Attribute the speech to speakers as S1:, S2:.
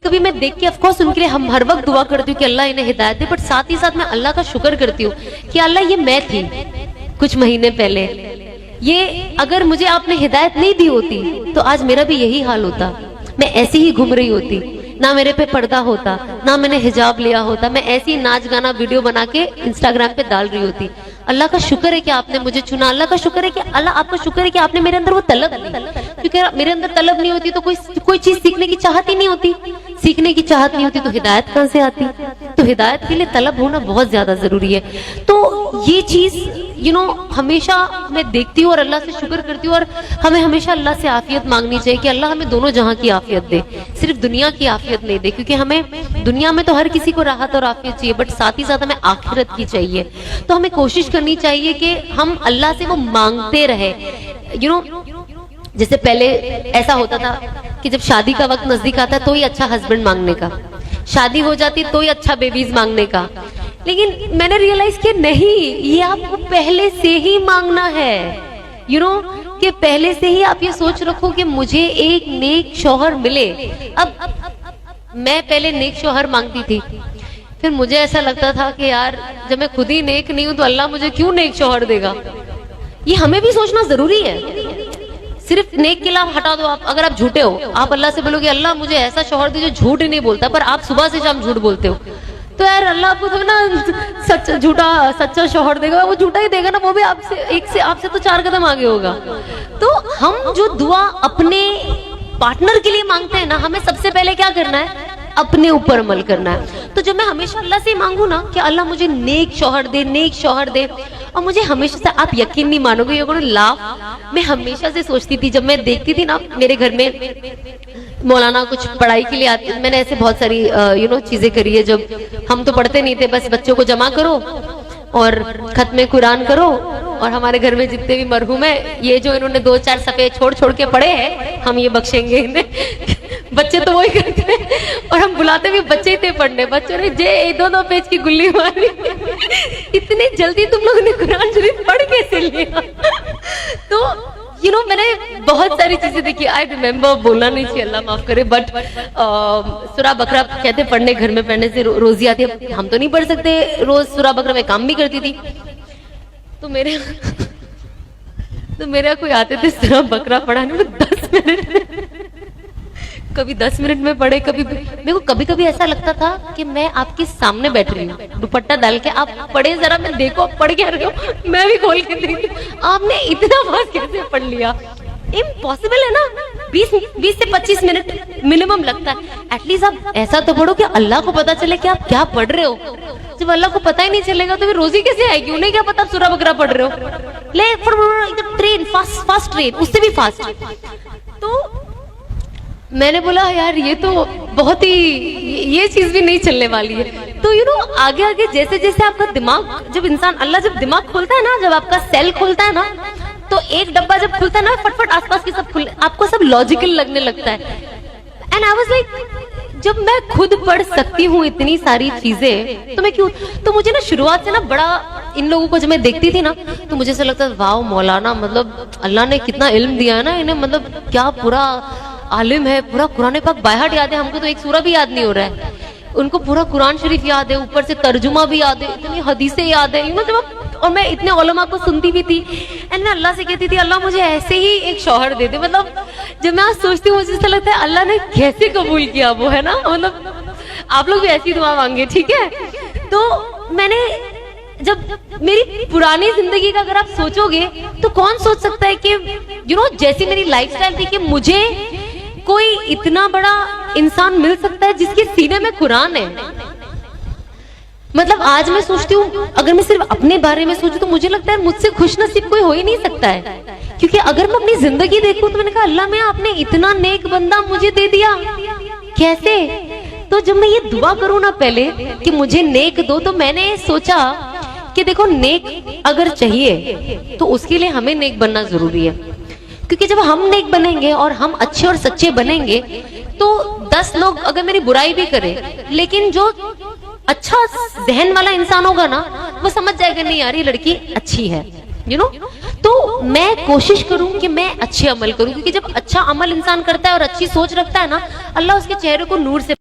S1: कभी मैं देख के ऑफ कोर्स उनके लिए हम हर वक्त दुआ करती हूँ कि अल्लाह इन्हें हिदायत दे, बट साथ ही साथ मैं अल्लाह का शुक्र करती हूँ कि अल्लाह ये मैं थी कुछ महीने पहले, ये अगर मुझे आपने हिदायत नहीं दी होती तो आज मेरा भी यही हाल होता, मैं ऐसी ही घूम रही होती, ना मेरे पे पर्दा होता, ना मैंने हिजाब लिया होता, मैं ऐसी नाच गाना वीडियो बना के इंस्टाग्राम पे डाल रही होती। अल्लाह का शुक्र है कि आपने मुझे चुना, अल्लाह का शुक्र है कि अल्लाह आपका शुक्र है कि आपने मेरे अंदर वो तलब दी, क्योंकि मेरे अंदर तलब नहीं होती तो कोई चीज सीखने की चाहत ही नहीं होती, सीखने की चाहत नहीं होती तो हिदायत कहां से आती? तो हिदायत के लिए तलब होना बहुत ज्यादा जरूरी है। तो ये चीज हमेशा मैं देखती हूँ और अल्लाह से शुक्र करती हूँ, और हमें हमेशा अल्लाह से आफियत मांगनी चाहिए कि अल्लाह हमें दोनों जहां की आफियत दे, सिर्फ दुनिया की आफियत नहीं दे, क्योंकि हमें दुनिया में तो हर किसी को राहत और आफियत चाहिए, बट साथ ही साथ हमें आखिरत की चाहिए। तो हमें कोशिश करनी चाहिए कि हम अल्लाह से वो मांगते रहे। जैसे पहले ऐसा होता था कि जब शादी का वक्त नजदीक आता तो ही अच्छा हस्बैंड मांगने का, शादी हो जाती तो ही अच्छा बेबीज मांगने का, लेकिन मैंने रियलाइज किया नहीं, ये आपको पहले से ही मांगना है। कि पहले से ही आप ये सोच रखो कि मुझे एक नेक शौहर मिले। अब मैं पहले नेक शौहर मांगती थी, फिर मुझे ऐसा लगता था कि यार जब मैं खुद ही नेक नहीं हूं तो अल्लाह मुझे क्यों नेक शौहर देगा। ये हमें भी सोचना जरूरी है। सिर्फ नेक के लाभ हटा दो आप, अगर आप झूठे हो, आप अल्लाह से बोलोगे अल्लाह मुझे ऐसा शौहर दे जो झूठ ही नहीं बोलता, पर आप सुबह से शाम झूठ बोलते हो, तो यार अल्लाह आपको तो ना सच्चा शौहर देगा, वो झूठा ही देगा ना, वो भी आपसे तो 4 कदम आगे होगा। तो हम जो दुआ अपने पार्टनर के लिए मांगते हैं ना, हमें सबसे पहले क्या करना है? अपने ऊपर अमल करना है। तो जब मैं हमेशा अल्लाह से मांगू ना कि अल्लाह मुझे नेक शौहर दे, नेक शौहर दे, और मुझे हमेशा से, आप यकीन नहीं मानोगे, ये लाभ मैं हमेशा से सोचती थी, जब मैं देखती थी ना मेरे घर में मौलाना कुछ पढ़ाई के लिए आते, मैंने ऐसे बहुत सारी चीजें करी है। जब हम तो पढ़ते नहीं थे, बस बच्चों को जमा करो और खत्मे कुरान करो, और हमारे घर में जितने भी मरहूम है, ये जो इन्होंने 2-4 सफ़े छोड़ के पढ़े हैं, हम ये बख्शेंगे इन्हें। बच्चे तो वही करते हैं, और हम बुलाते भी बच्चे ही थे पढ़ने, बच्चों ने जे 2-2 पेज की गुल्ली मारी। इतनी जल्दी तुम लोगों ने कुरान शरीफ पढ़ कैसे लिया? तो मैंने बहुत सारी चीजें देखी। आई रिमेम्बर, बोलना नहीं चाहिए, अल्लाह माफ करे, बट सूरा बकरा कहते पढ़ने, घर में पढ़ने से रोजी आती है। हम तो नहीं पढ़ सकते रोज सूरा बकरा, मैं काम भी करती थी, तो मेरे कोई आते थे सूरा बकरा पढ़ाने में 10 मिनट, कभी 10 मिनट में पढ़े, कभी मेरे को कभी ऐसा लगता था कि मैं आपके सामने बैठ रही हूँ, दुपट्टा डाल के, आप पढ़े जरा, मैं देखो आप पढ़ क्या रहे हो, मैं भी खोल के देखती, आपने इतना फास्ट कैसे पढ़ लिया? इम्पॉसिबल है ना। 20 से 25 मिनट मिनिमम लगता है। एटलीस्ट आप ऐसा तो पढ़ो कि अल्लाह को पता चले कि आप क्या पढ़ रहे हो। जब अल्लाह को पता ही नहीं चलेगा तो फिर रोजी कैसे आएगी? उन्हें क्या पता आप सूरा बकरा पढ़ रहे हो? ले ट्रेन, फास्ट ट्रेन, उससे भी फास्ट। तो मैंने बोला यार ये तो बहुत ही, ये चीज भी नहीं चलने वाली है। तो आगे आगे जैसे जैसे आपका दिमाग, जब इंसान, अल्लाह जब दिमाग खोलता है ना, जब आपका सेल खोलता है ना, तो एक डब्बा जब खुलता है ना, फटफट आसपास की सब आपको सब लॉजिकल लगने लगता है। एंड आई वाज लाइक, जब मैं खुद पढ़ सकती हूँ इतनी सारी चीजें, तो मैं क्यों? तो मुझे ना शुरुआत से ना बड़ा, इन लोगों को जब मैं देखती थी ना, तो मुझे ऐसा लगता था वाह मौलाना, मतलब अल्लाह ने कितना इल्म दिया है ना इन्हें, मतलब क्या पूरा आलिम है, पूरा कुरान पाक बायहाट याद है। हमको तो एक सूरा भी याद नहीं हो रहा है, उनको पूरा कुरान शरीफ याद है, ऊपर से तर्जुमा भी याद है, इतनी हदीसें याद है। और मैं इतने उलमा को सुनती भी थी, एंड मैं अल्लाह से कहती थी अल्लाह मुझे ऐसे ही एक शौहर दे दे। मतलब जब मैं आज सोचती हूँ, मुझे ऐसा लगता है अल्लाह ने कैसे कबूल किया वो, है ना। मतलब आप लोग भी ऐसी दुआ मांगे, ठीक है। तो मैंने, जब मेरी पुरानी जिंदगी का अगर आप सोचोगे, तो कौन सोच सकता है कि जैसी मेरी लाइफस्टाइल थी, कि मुझे कोई इतना बड़ा इंसान मिल सकता है जिसके सीने में कुरान है। मतलब आज मैं सोचती हूँ, अगर मैं सिर्फ अपने बारे में सोचूं, तो मुझे लगता है मुझसे खुश नसीब कोई हो ही नहीं सकता है। क्योंकि अगर मैं अपनी जिंदगी देखूं, तो मैंने कहा अल्लाह मैं, आपने इतना नेक बंदा मुझे दे दिया, कैसे? तो जब मैं ये दुआ करूं ना पहले कि मुझे नेक दो, तो मैंने सोचा कि देखो नेक अगर चाहिए तो उसके लिए हमें नेक बनना जरूरी है। क्योंकि जब हम नेक बनेंगे और हम अच्छे और सच्चे बनेंगे, तो 10 लोग अगर मेरी बुराई भी करें, लेकिन जो अच्छा जहन वाला इंसान होगा ना, वो समझ जाएगा नहीं यार ये लड़की अच्छी है, तो मैं कोशिश करूं कि मैं अच्छे अमल करूं। क्योंकि जब अच्छा अमल इंसान करता है और अच्छी सोच रखता है ना, अल्लाह उसके चेहरे को नूर से